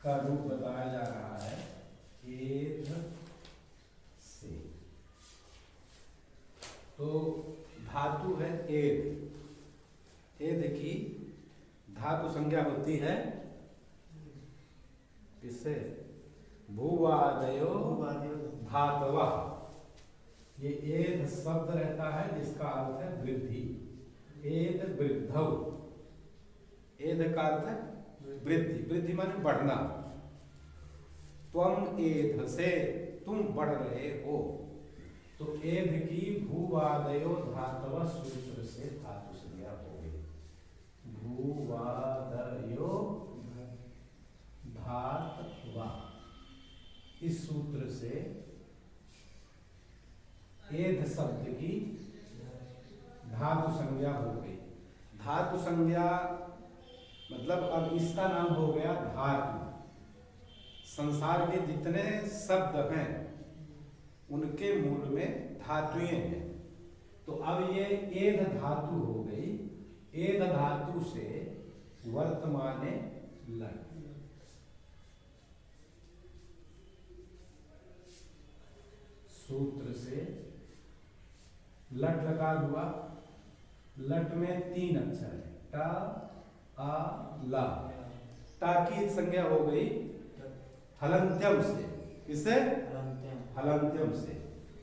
का रूप बताया जा रहा है एध से। तो धातु है एध। एध की धातु संज्ञा होती है किससे? भूवादयो धातवः। ये एध शब्द रहता है जिसका अर्थ है वृद्धि। एध वृद्धौ। एध का अर्थ है वृद्धि। वृद्धि माने बढ़ना। त्वम एध से, तुम बढ़ रहे हो। तो एध की भूवादयो धातव सूत्र से धातु संज्ञा हो गई। भूवादयो धातव, इस सूत्र से एध शब्द की धातु संज्ञा हो गई। धातु संज्ञा मतलब अब इसका नाम हो गया धातु। संसार के जितने शब्द हैं उनके मूल में धातुएं हैं। तो अब ये एध धातु हो गई। एध धातु से वर्तमाने लट। सूत्र से लट लगा हुआ। लट में 3 अक्षर है, टा आ ला। टा की संज्ञा हो गई हलंत्यम से। किससे? हलंत्यम से।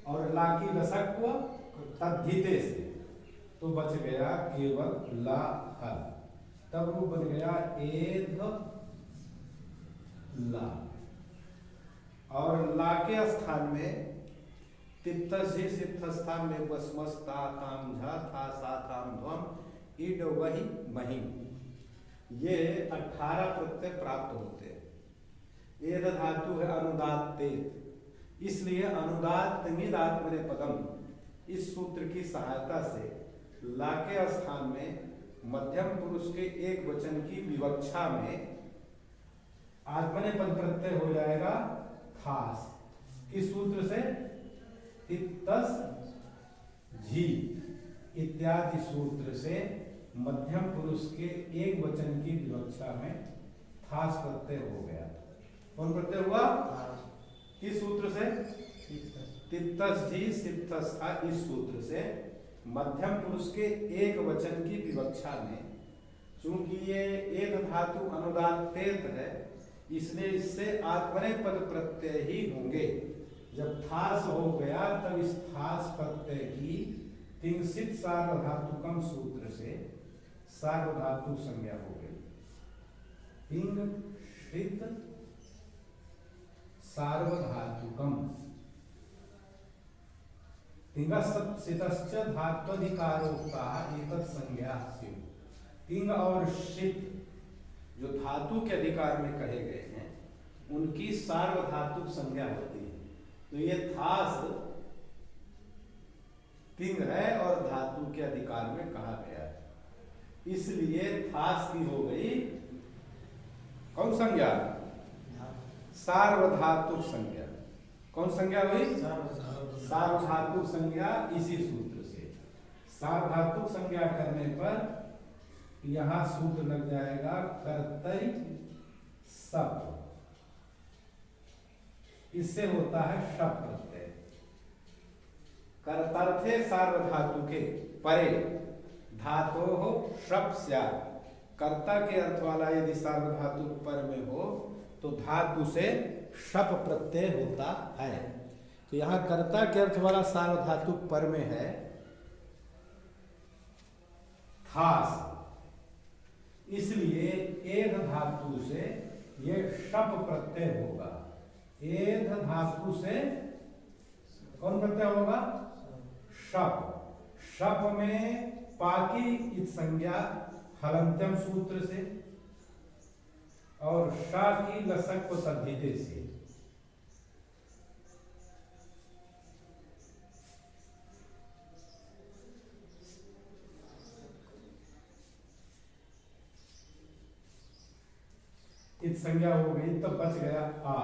और ला की रसत्व तद्धिते से। तो बच गया केवल ला हल। तब रूप बन गया एध ला। और ला के स्थान में तिप्तसी सिप्त स्थान में वस्मस ता ताम झा था सा ताम ध्वम इड वही महिम। ये 18 प्रत्यय प्राप्त होते हैं। एध धातु है अनुदात तेत, इसलिए अनुदात निदात्मने पदम इस सूत्र की सहायता से ला के स्थान में मध्यम पुरुष के एक वचन की विवक्षा में आत्मने पद प्रत्यय हो जाएगा थास। किस सूत्र से? तिप्तस झी इत्यादि सूत्र से मध्यम पुरुष के एक वचन की विवक्षा में थास प्रत्यय हो गया। कौन प्रत्यय हुआ? किस सूत्र से? तिप्तस झी सिप्तस था। इस सूत्र से मध्यम पुरुष के एक वचन की विवक्षा में, चूंकि ये एक धातु अनुदात तेत है, इसलिए इससे आत्मने पद प्रत्यय ही होंगे। जब थास हो गया तब इस थास प्रत्यय की तिंसित सार्वधातुकम सूत्र से सार्वधातु संज्ञा हो गई। तिंग षित सार्वधातुकम। तिंगसितश्च धात्वधिकारोक्ता एतत् संज्ञा स्युः। तिंग और षित जो धातु के अधिकार में कहे गए हैं उनकी सार्वधातुक संज्ञा होती है। तो ये थास तिंग है और धातु के अधिकार में कहा गया है, इसलिए थास की हो गई कौन संज्ञा? सार्वधातुक संज्ञा। कौन संज्ञा हुई? सार्वधातुक संज्ञा। इसी सूत्र से सार्वधातुक संज्ञा करने पर यहां सूत्र लग जाएगा कर्तरी सप। इससे होता है शप प्रत्यय। कर्तर्थे सार्वधातुके परे धातो हो शप स्यात्। कर्ता के अर्थ वाला यदि सार्वधातु पर में हो तो धातु से शप प्रत्यय होता है। तो यहां कर्ता के अर्थ वाला सार्वधातु पर में है थास, इसलिए एध धातु से ये शप प्रत्यय होगा। एध धातु से कौन प्रत्यय होगा? शप। शप में पाकी इत संज्ञा हलंत्यम सूत्र से और शा की लसक को तद्धिते से। इत संज्ञा हो गई तो बच गया आ।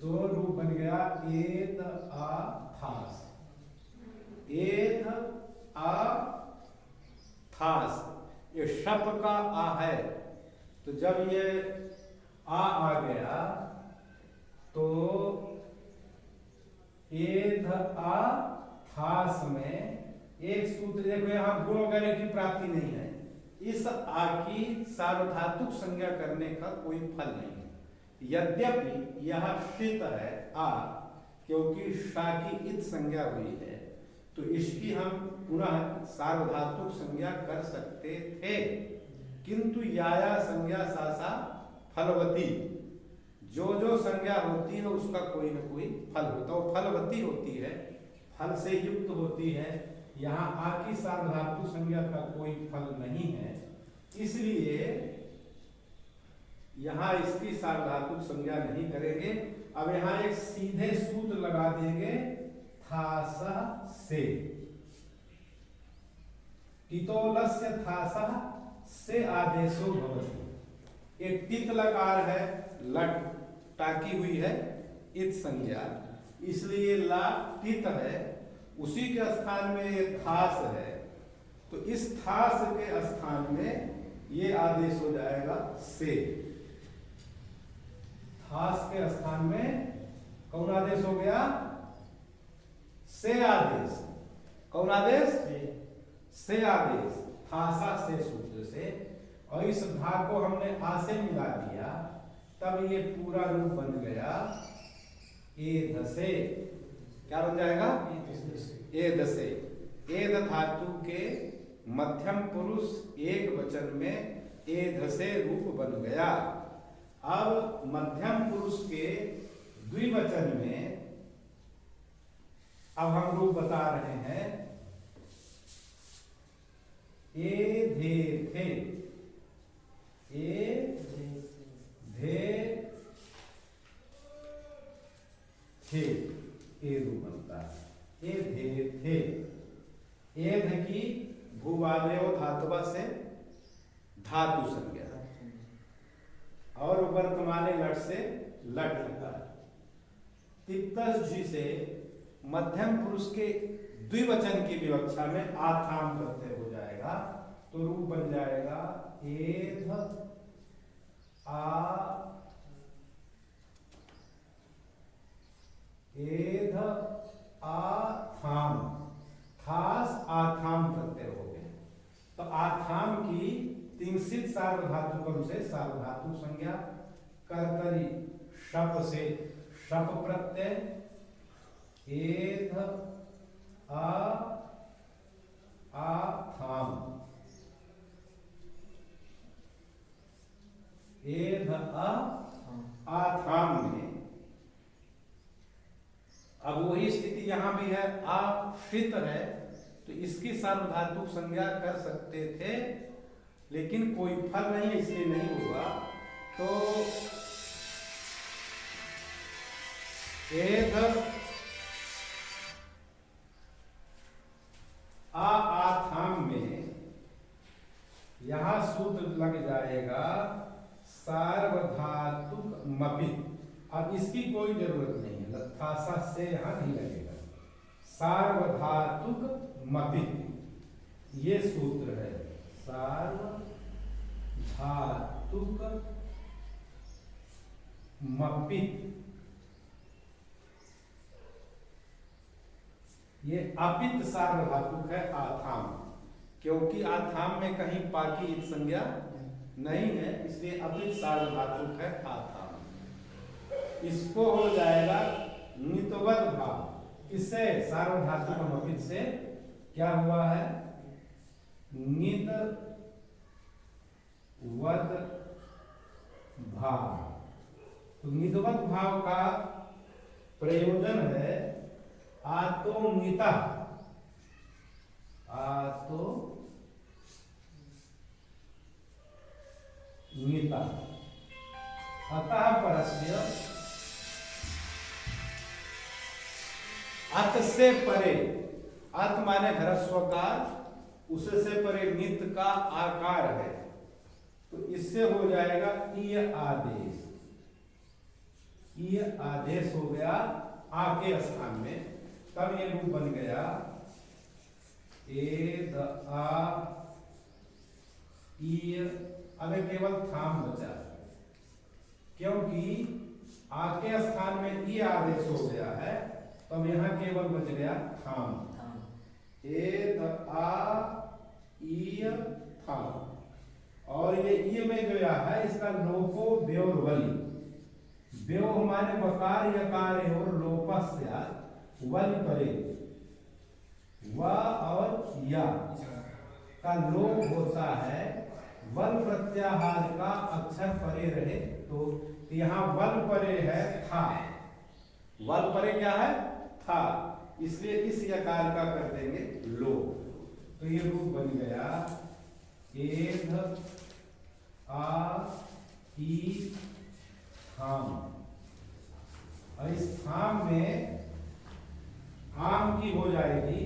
तो रूप बन गया एत आ थास। एत आ थास। ये शप का आ है, तो जब ये आ गया तो ए ध आ थास में एक सूत्र, देखो यहां गुण वगैरह की प्राप्ति नहीं है, इस आ की सार्वधातुक संज्ञा करने का कोई फल नहीं है। यद्यपि यह षित है आ, क्योंकि शा की इत संज्ञा हुई है, तो इसकी हम पुनः सार्वधातुक संज्ञा कर सकते थे, किंतु याया संज्ञा सा फलवती, जो जो संज्ञा होती है उसका कोई न कोई फल होता है, वो फलवती होती है, फल से युक्त होती है। यहाँ आ की सार्वधातुक संज्ञा का कोई फल नहीं है, इसलिए यहाँ इसकी सार्वधातुक संज्ञा नहीं करेंगे। अब यहाँ एक सीधे सूत्र लगा देंगे थासा से, टितोलस्य थासा से आदेशो भवति। एक टित लकार है, लट टाकी हुई है इत संज्ञा, इसलिए ला टित है, उसी के स्थान में ये थास है, तो इस थास के स्थान में ये आदेश हो जाएगा से। थास के स्थान में कौन आदेश हो गया? से आदेश। कौन आदेश? से आदेश, थासा से सूत्र से, और इस भाग को हमने आ से मिला दिया, तब ये पूरा रूप बन गया एध से। क्या बन जाएगा? एध से। एध धातु के मध्यम पुरुष एक वचन में एध से रूप बन गया। अब मध्यम पुरुष के द्विवचन में अब हम रूप बता रहे हैं, ए धे थे, ए धे थे, ए रूप बनता है। ए धे थे, एध की भूवादयो धातुवा से धातु संज्ञा, और वर्तमाने लट से लट लगा। तिप्तस जी से मध्यम पुरुष के द्विवचन की विवक्षा में आथाम प्रत्यय हो जाएगा, तो रूप बन जाएगा एध आ, एध आथाम, थास आथाम प्रत्यय हो गए। तो आथाम की तिंसित सार्वधातुकम से सार्वधातुक संज्ञा, कर्तरी शप से शप प्रत्यय, एध आथाम, एध आथाम में अब वही स्थिति यहां भी है, आश्रित है, तो इसकी सार्वधातुक संज्ञा कर सकते थे, लेकिन कोई फल नहीं, इसलिए नहीं हुआ। तो एध आथाम में यहां सूत्र लग जाएगा सार्वधातुक मपित। अब इसकी कोई जरूरत नहीं है, लथासा से यहां नहीं लगेगा, सार्वधातुक मपित ये सूत्र है, सार्वधातुक मपित। ये अपित सार्वधातुक है आथाम, क्योंकि आथाम में कहीं पाकी इत संज्ञा नहीं है, इसलिए अपित सार्वधातुक है आथाम। इसको हो जाएगा नितवद भाव, इससे सार्वधातुक अपित से क्या हुआ है? नित वद भाव। तो नितवद भाव का प्रयोजन है आतोमिता, आतोमिता, अतः परस्य अत से परे, अत माने ह्रस्वकार, उससे परे नित का आकार है, तो इससे हो जाएगा ईय आदेश। ईय आदेश हो गया आ के स्थान में, तब ये रूप बन गया ए द आ ईय। अब केवल थाम बचा, क्योंकि आ के स्थान में ई आदेश हो गया है, तो अब यहाँ केवल बच गया थाम। एद आ ई थाम। और ये ई में जो है इसका लोपो व्योर वली। व्यो हमारे वकार यकार और लोपस्य वल परे, व और या का लोप होता है वल प्रत्याहार का अक्षर परे रहे। तो यहाँ वल परे है था, वल परे क्या है था, इसलिए इस यकार का कर देंगे लोप। तो ये रूप बन गया एध आ ई थाम। और इस थाम में आम की हो जाएगी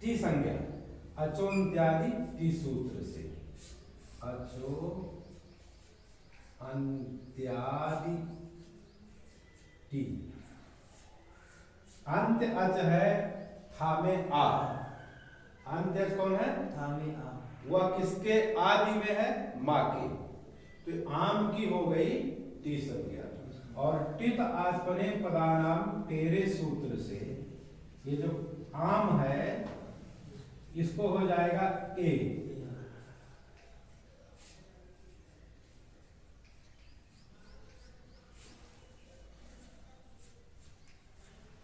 टी संज्ञा, अचोन्त्यादि टी सूत्र से। अचो अंत्यादि टी। अंत्य अच है था में आ। अंत्य कौन है? था में आ। वह किसके आदि में है? माँ के। तो आम की हो गई टी संज्ञा। और टित आस्पने पदानाम तेरे सूत्र से ये जो आम है इसको हो जाएगा ए।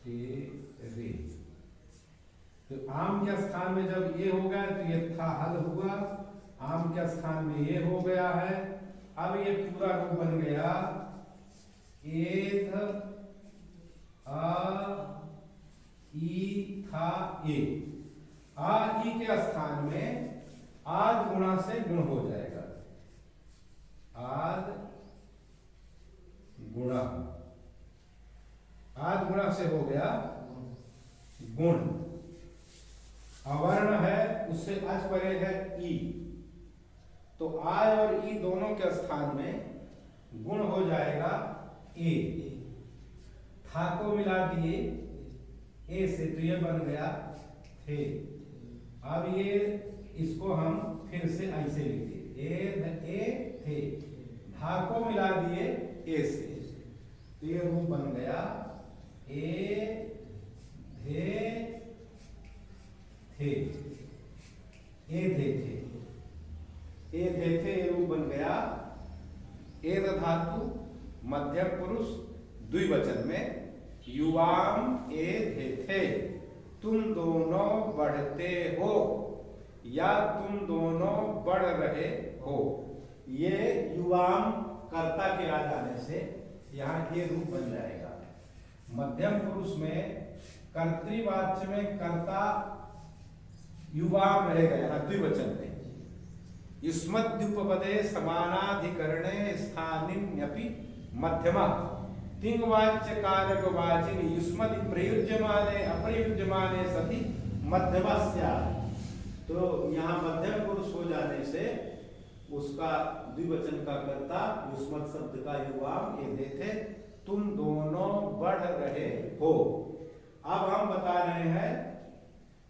रे। तो आम के स्थान में जब ये हो गया तो ये था हल हुआ, आम के स्थान में ये हो गया है। अब ये पूरा रूप बन गया एथ आ ई था ए। आ ई के स्थान में आद गुणा से गुण हो जाएगा, आद गुणा। आद गुणा से हो गया गुण। अवर्ण है उससे अच परे है ई, तो आय और ई दोनों के स्थान में गुण हो जाएगा ए। था को मिला दिए ए से, तो ये बन गया थे। अब ये इसको हम फिर से ऐसे लिखे ए थे। था को मिला दिए ए से, तो ये रूप बन गया ए धे थे। ए धे थे, ए धे थे ये रूप बन गया। एद धातु मध्यम पुरुष द्विवचन में युवाम ए धे थे। तुम दोनों बढ़ते हो या तुम दोनों बढ़ रहे हो। ये युवाम कर्ता के आ जाने से यहाँ ये रूप बन जाएगा। मध्यम पुरुष में कर्तृवाच्य में कर्ता युवाम रहेगा यहाँ द्विवचन में। युष्मद्युपपदे समानाधिकरणे स्थानिन्यपि मध्यमा तिंगवाच्य कारक वाचिनि युष्मदि प्रयुज्यमाने अप्रयुज्यमाने सति मध्यमा स्यात्। तो यहाँ मध्यम पुरुष हो जाने से उसका द्विवचन का कर्ता युष्मद शब्द का युवाम ये देते तुम दोनों बढ़ रहे हो। अब हम बता रहे हैं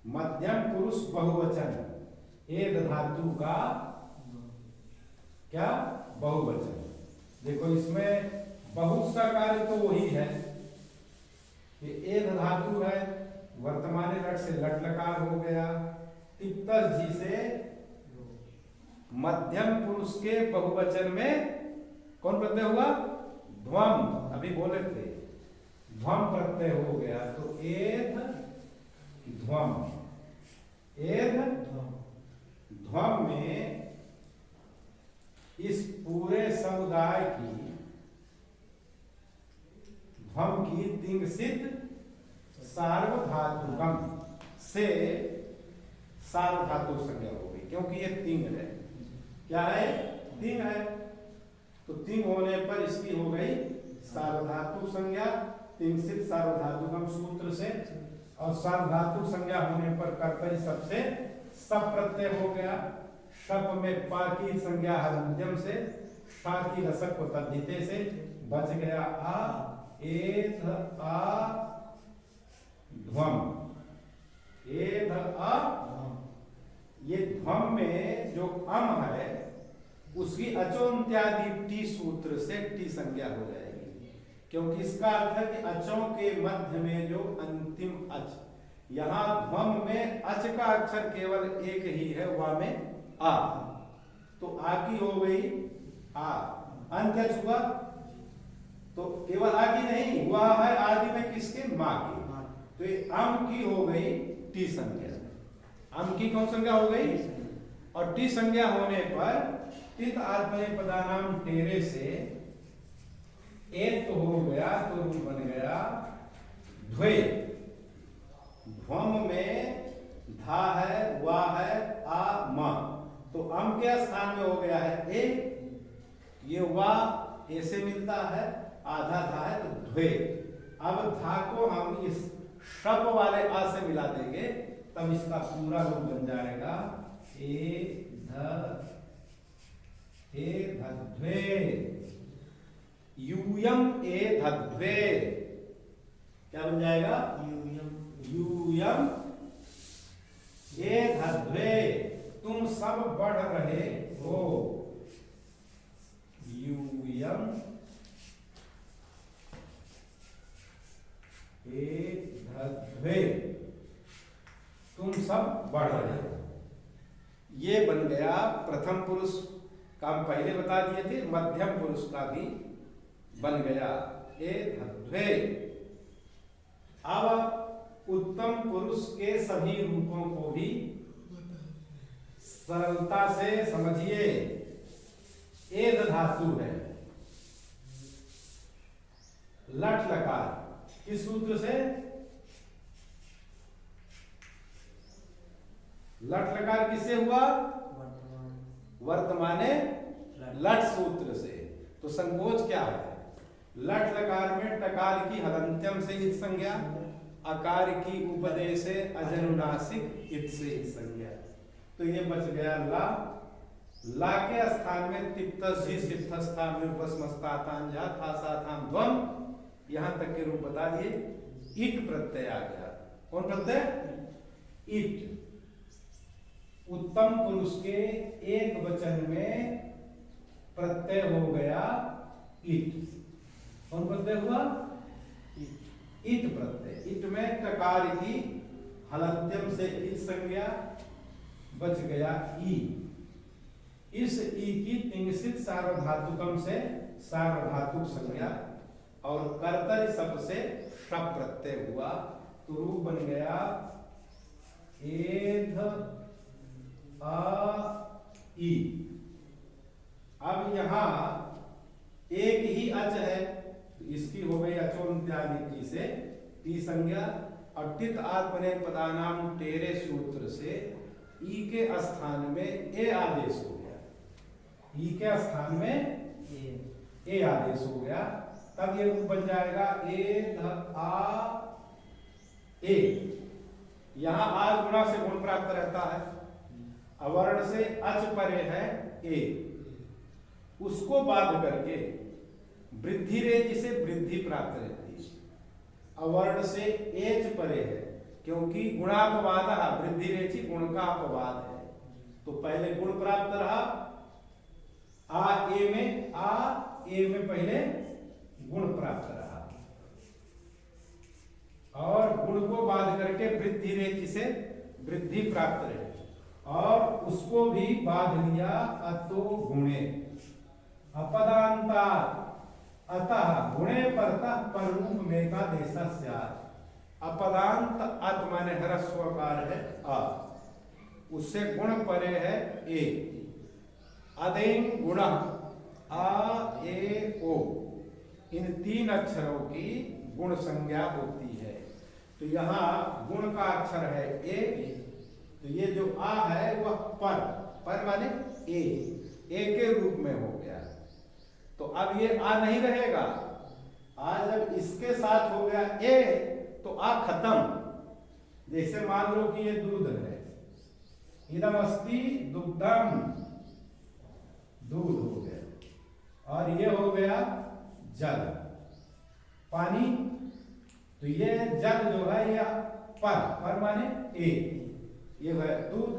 मध्यम पुरुष बहुवचन एद धातु का क्या बहुवचन। देखो इसमें बहुत सा कार्य तो वही है, ये एद धातु है, वर्तमान लट से लट लकार हो गया, तिप्तस जी से मध्यम पुरुष के बहुवचन में कौन प्रत्यय हुआ? ध्वम। अभी बोले थे ध्वम प्रत्यय हो गया, तो एद ध्वम। एद ध्वम में इस पूरे समुदाय की ध्वम की तिंगसित सार्वधातुकम से सार्वधातु संज्ञा हो गई, क्योंकि ये तिंग है। क्या है? तिंग है। तो तिंग होने पर इसकी हो गई सार्वधातु संज्ञा, तिंगसित सार्वधातुकम सूत्र से। और सार्वधातु संज्ञा होने पर कर्तरी सबसे सब प्रत्यय हो गया। शप में पा की संज्ञा हर मध्यम से, शा की रसक को तद्धिते से बच गया आ। एध आ ध्वम, एध आ ये ध्वम में जो अम है उसकी अचोन्त्यादि टी सूत्र से टी संज्ञा हो जाएगी, क्योंकि इसका अर्थ है कि अचों के मध्य में जो अंतिम अच, यहां ध्वम में अच का अक्षर केवल एक ही है, वह में आ, तो आ की हो गई आ, अंत अच हुआ तो केवल आ की नहीं हुआ है आदि में किसके, मां की, तो ये अम की हो गई टी संज्ञा, अम की कौन संज्ञा हो गई, और टी संज्ञा होने पर तित आत्मनेय पदानाम टेरे से एक तो हो गया, तो रूप बन गया ध्वे, ध्वम में धा है, वा है, आ म, तो अम के स्थान में हो गया है ए, ये वा ए से मिलता है, आधा धा है तो ध्वे, अब धा को हम इस शप वाले आ से मिला देंगे, तब इसका पूरा रूप बन जाएगा ए धध्वे, यूयम ए धध्वे, क्या बन जाएगा, यूयम ए धध्वे, तुम सब बढ़ रहे हो, यूयम ए धध्वे, तुम सब बढ़ रहे हो। ये बन गया प्रथम पुरुष का, हम पहले बता दिए थे, मध्यम पुरुष का भी बन गया ए धध्वे। अब उत्तम पुरुष के सभी रूपों को भी सरलता से समझिए। एद धातु है, लट लकार, किस सूत्र से, लट लकार किससे हुआ, वर्तमाने लट सूत्र से, तो संकोच क्या है, लट लकार में टकार की हलंत्यम से इत संज्ञा, अकार की उपदेश से अजनुनासिक इत से इत संज्ञा, तो ये बच गया ला, ला के स्थान में तिप्तसी सिद्धस्था में उपस्मस्तातांजा था साथाम ध्वम, यहां तक के रूप बता दिए। इट प्रत्यय आ गया, कौन प्रत्यय, इट, उत्तम पुरुष के एक वचन में प्रत्यय हो गया इट, कौन प्रत्यय हुआ, इट प्रत्यय, इट में टकार की हलंत्यम से इट संज्ञा, बच गया ई, इस ई की तिंगसित सार्वधातुकम से सार्वधातुक संज्ञा, और कर्तरी शब्द से शप प्रत्यय हुआ, तो रूप बन गया एध आ ई। अब यहां एक ही अच है, तो इसकी हो गई अचोन्त्यादि से टी संज्ञा, और टित आत्मने पदानाम टेरे सूत्र से ई के स्थान में ए आदेश हो गया, ई के स्थान में ए आदेश हो गया, तब ये रूप बन जाएगा ए ध आ ए। यहां आ गुणा से गुण प्राप्त रहता है, अवर्ण से अच परे है ए, उसको बाध करके वृद्धि रेच से वृद्धि प्राप्त रहती है, अवर्ण से एच परे है, क्योंकि गुणापवाद, वृद्धि रेचि गुण का अपवाद है, तो पहले गुण प्राप्त रहा, आ ए में पहले गुण प्राप्त रहा, और गुण को बाध करके वृद्धि रेचि से वृद्धि प्राप्त रहे, और उसको भी बाध लिया अतो गुणे, अपदांता अतः गुणे परतः पर रूप में का देशा स्यात्, अपदांत अत माने ह्रस्वकार है आ, उससे गुण परे है ए, अदेन गुण आ ए ओ, इन तीन अक्षरों की गुण संज्ञा होती है, तो यहाँ गुण का अक्षर है ए, तो ये जो आ है वह पर माने ए के रूप में हो गया, तो अब ये आ नहीं रहेगा, आ जब इसके साथ हो गया ए तो आ खत्म, जैसे मान लो कि ये दूध है, इदम अस्ति दुग्धम, दूध हो गया, और ये हो गया जल, पानी, तो ये जल जो है यह पर माने ए, ये है दूध,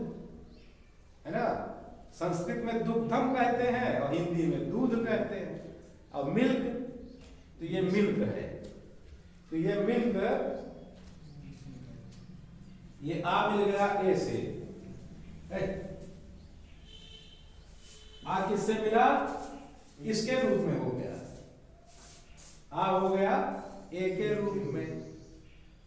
संस्कृत में दुग्धम कहते हैं और हिंदी में दूध कहते हैं। और मिल्क, तो ये मिल्क है, तो ये मिल्क, ये आ मिल गया ए से, आ किससे मिला, इसके रूप में हो गया, आ हो गया ए के रूप में।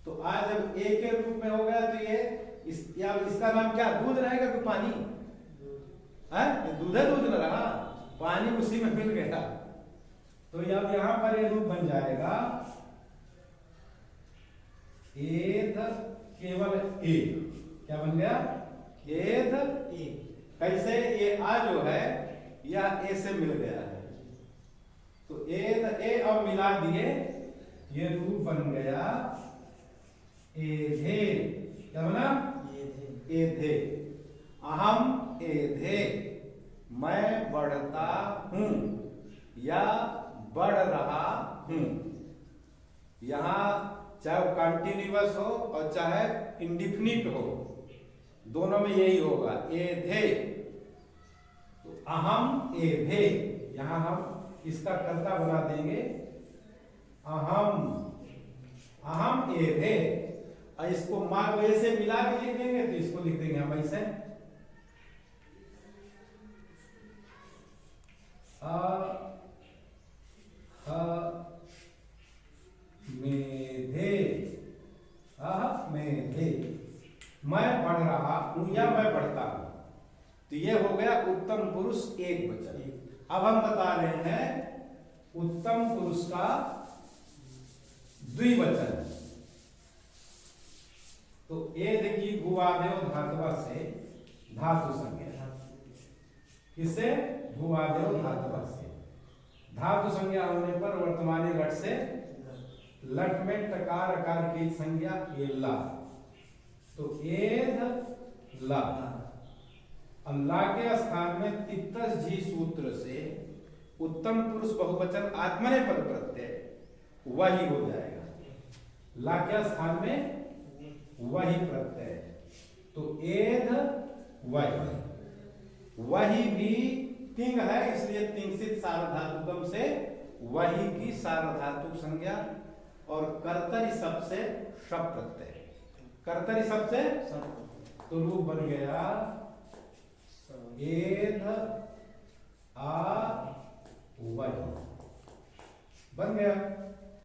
तो आ जब ए के रूप में हो गया तो ये इसका नाम क्या, दूध रहेगा कि पानी है? ये दूध है, दूध न रहा, पानी उसी में मिल गया। तो अब यहां पर ये रूप बन जाएगा एध केवल ए, क्या बन गया, एध ए। कैसे, ये आ जो है यह ए से मिल गया है, तो एध ए अब मिला दिए, ये रूप बन गया एधे, क्या बना, एधे। अहम एधे, मैं बढ़ता हूं या बढ़ रहा हूं। यहां चाहे कंटिन्यूअस हो और चाहे इंडिफिनिट हो, दोनों में यही होगा, एधे। तो अहम एधे, यहां हम इसका कर्ता बना देंगे अहम, अहम एधे। और इसको मार्ग वैसे मिला के लिख देंगे, तो इसको लिख देंगे हम ऐसे, मेधे, मेधे, मैं बढ़ रहा हूं या मैं बढ़ता हूं। तो ये हो गया उत्तम पुरुष एक वचन। अब हम बता रहे हैं उत्तम पुरुष का द्विवचन। तो एध की भूवादेव धातुवा से धातु संज्ञा, किससे, भूवादेव धातुवा से। धातु संज्ञा होने पर वर्तमानी लट से, लट में टकार अकार की संज्ञा एला, तो एध ला। अल्लाह के स्थान में तिप्तस जी सूत्र से उत्तम पुरुष बहुवचन आत्मनेपद प्रत्यय वही हो जाएगा, ला के स्थान में वही प्रत्यय। तो एध वही, वही भी तिंग है, इसलिए तिंगसित सार्वधातुकम से वही की सार्वधातुक संज्ञा, और कर्तरी शब्द से शब्द प्रत्यय, कर्तरी शब्द से, तो रूप बन गया एध आ वही, बन गया।